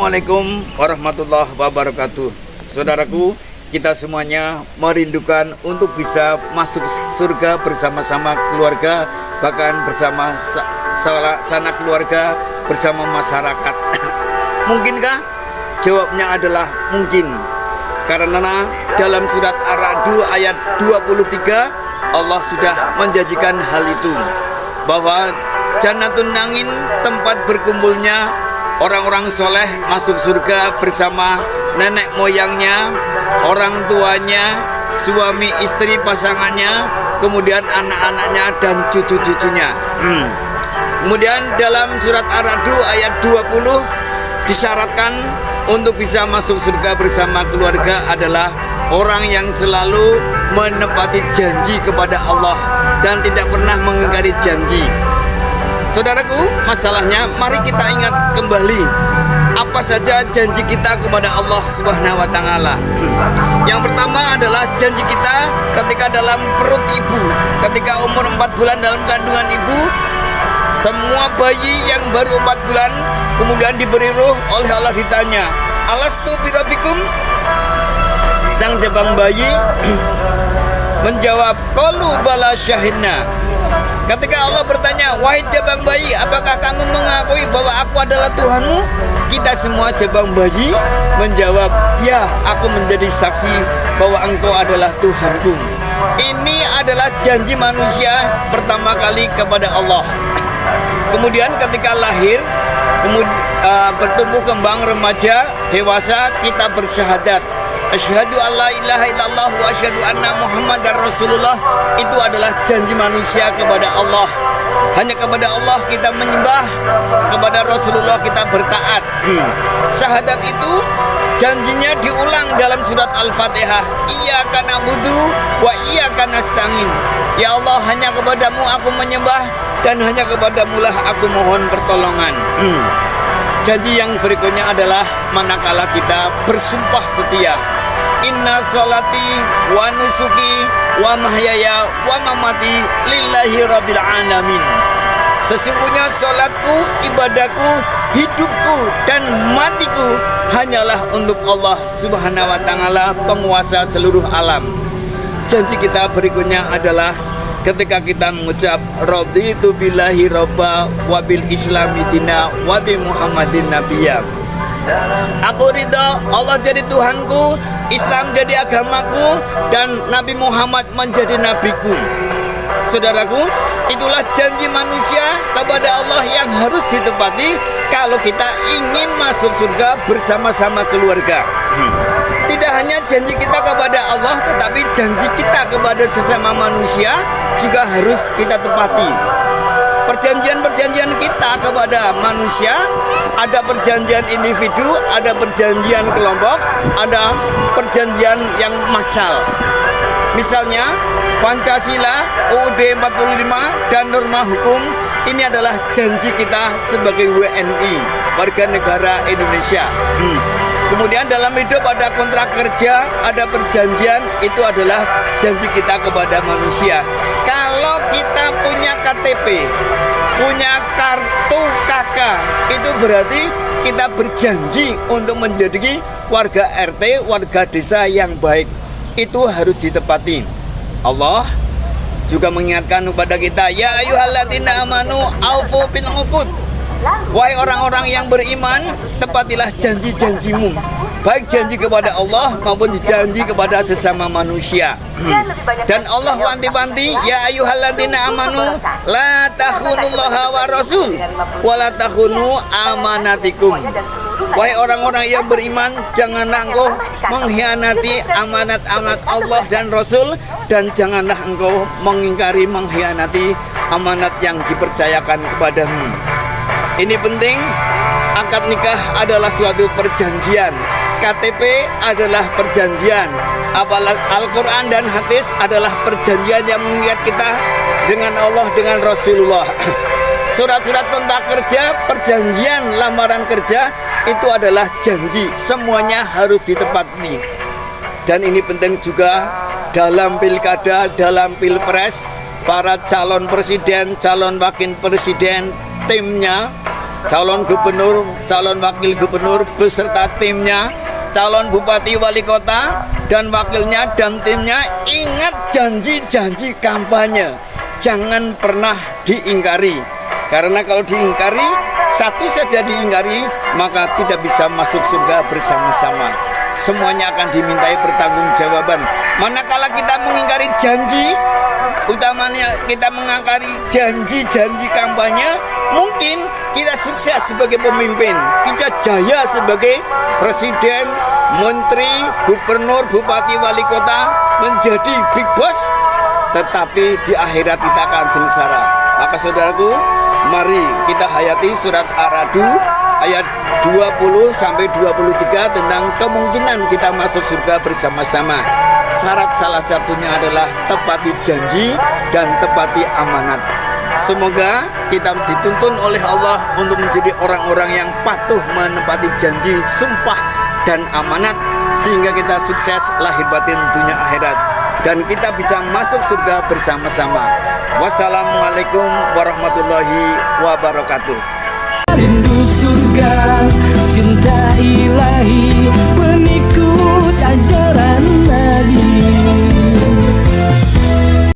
Assalamualaikum warahmatullahi wabarakatuh. Saudaraku, kita semuanya merindukan untuk bisa masuk surga bersama-sama keluarga, bahkan bersama sanak keluarga, bersama masyarakat. Mungkinkah? Jawabnya adalah mungkin. Karena dalam surat Ar-Ra'd ayat 23 Allah sudah menjanjikan hal itu, bahwa Jannatun Na'im, tempat berkumpulnya orang-orang soleh masuk surga bersama nenek moyangnya, orang tuanya, suami istri pasangannya, kemudian anak-anaknya dan cucu-cucunya. Kemudian dalam surat Ar-Ra'd ayat 20 disyaratkan untuk bisa masuk surga bersama keluarga adalah orang yang selalu menepati janji kepada Allah dan tidak pernah mengingkari janji. Saudaraku, masalahnya mari kita ingat kembali apa saja janji kita kepada Allah Subhanahu wa taala. Yang pertama adalah janji kita ketika dalam perut ibu, ketika umur 4 bulan dalam kandungan ibu. Semua bayi yang baru 4 bulan kemudian diberi ruh, oleh Allah ditanya, "Alastu birabbikum?" Sang jabang bayi menjawab, "Qalu bala syahidna." Ketika Allah bertanya, "Wahai jabang bayi, apakah kamu mengakui bahwa aku adalah Tuhanmu?" Kita semua jabang bayi menjawab, "Ya, aku menjadi saksi bahwa engkau adalah Tuhanku." Ini adalah janji manusia pertama kali kepada Allah. Kemudian ketika lahir, bertumbuh kembang, remaja, dewasa, kita bersyahadat, asyhadu alla ilaha illallah wa asyhadu anna muhammadar rasulullah. Itu adalah janji manusia kepada Allah. Hanya kepada Allah kita menyembah, kepada Rasulullah kita bertaat. Syahadat itu janjinya diulang dalam surat Al-Fatihah. Iyyaka na'budu wa iyyaka nasta'in. Ya Allah, hanya kepadamu aku menyembah dan hanya kepadamu lah aku mohon pertolongan. Janji yang berikutnya adalah manakala kita bersumpah setia. Inna sholati wa nusuki wa mahyaya wa mamati lillahi rabbil alamin. Sesungguhnya sholatku, ibadahku, hidupku dan matiku hanyalah untuk Allah Subhanahu wa taala, penguasa seluruh alam. Janji kita berikutnya adalah ketika kita mengucap raditu billahi robba wa bil islami dina wa bi muhammadin nabiyya. Aku ridha Allah jadi Tuhanku, Islam jadi agamaku, dan Nabi Muhammad menjadi nabiku. Saudaraku, itulah janji manusia kepada Allah yang harus ditepati kalau kita ingin masuk surga bersama-sama keluarga. Tidak hanya janji kita kepada Allah, tetapi janji kita kepada sesama manusia juga harus kita tepati. Perjanjian-perjanjian kita kepada manusia, ada perjanjian individu, ada perjanjian kelompok, ada perjanjian yang massal. Misalnya Pancasila, UUD 45 dan norma hukum, ini adalah janji kita sebagai WNI, warga negara Indonesia. Kemudian dalam hidup ada kontrak kerja, ada perjanjian, itu adalah janji kita kepada manusia. Kalau kita punya KTP, punya kartu KK, itu berarti kita berjanji untuk menjadi warga RT, warga desa yang baik. Itu harus ditepati. Allah juga mengingatkan kepada kita, ya ayyuhalladzina amanu aufu bil uqud. Wahai orang-orang yang beriman, tepatilah janji-janjimu, baik janji kepada Allah maupun janji kepada sesama manusia. Dan Allah wanti-wanti, ya ayyuhalladzina amanu la takhunullaha wa rasul wa la takhunu amanatikum. Wahai orang-orang yang beriman, janganlah engkau mengkhianati amanat-amanat Allah dan Rasul, dan janganlah engkau mengkhianati amanat yang dipercayakan kepadamu. Ini penting, akad nikah adalah suatu perjanjian, KTP adalah perjanjian, apalagi Al-Quran dan hadis adalah perjanjian yang mengikat kita dengan Allah, dengan Rasulullah. Surat-surat kontrak kerja, perjanjian lamaran kerja, itu adalah janji, semuanya harus ditepati. Dan ini penting juga dalam pilkada, dalam pilpres, para calon presiden, calon wakil presiden, timnya calon gubernur, calon wakil gubernur beserta timnya, calon bupati wali kota dan wakilnya dan timnya, ingat janji-janji kampanye, jangan pernah diingkari. Karena kalau diingkari, satu saja diingkari, maka tidak bisa masuk surga bersama-sama. Semuanya akan dimintai pertanggungjawaban. Manakala kita mengingkari janji, utamanya kita mengingkari janji-janji kampanye, mungkin kita sukses sebagai pemimpin, kita jaya sebagai presiden, menteri, gubernur, bupati, wali kota, menjadi big boss, tetapi di akhirat kita akan sengsara. Maka saudaraku, mari kita hayati surat Ar-Ra'd ayat 20 sampai 23 tentang kemungkinan kita masuk surga bersama-sama. Syarat salah satunya adalah tepati janji dan tepati amanat. Semoga kita dituntun oleh Allah untuk menjadi orang-orang yang patuh menepati janji, sumpah dan amanat, sehingga kita sukses lahir batin dunia akhirat dan kita bisa masuk surga bersama-sama. Wassalamualaikum warahmatullahi wabarakatuh. Rindu surga, cinta ilahi, pengikut aja.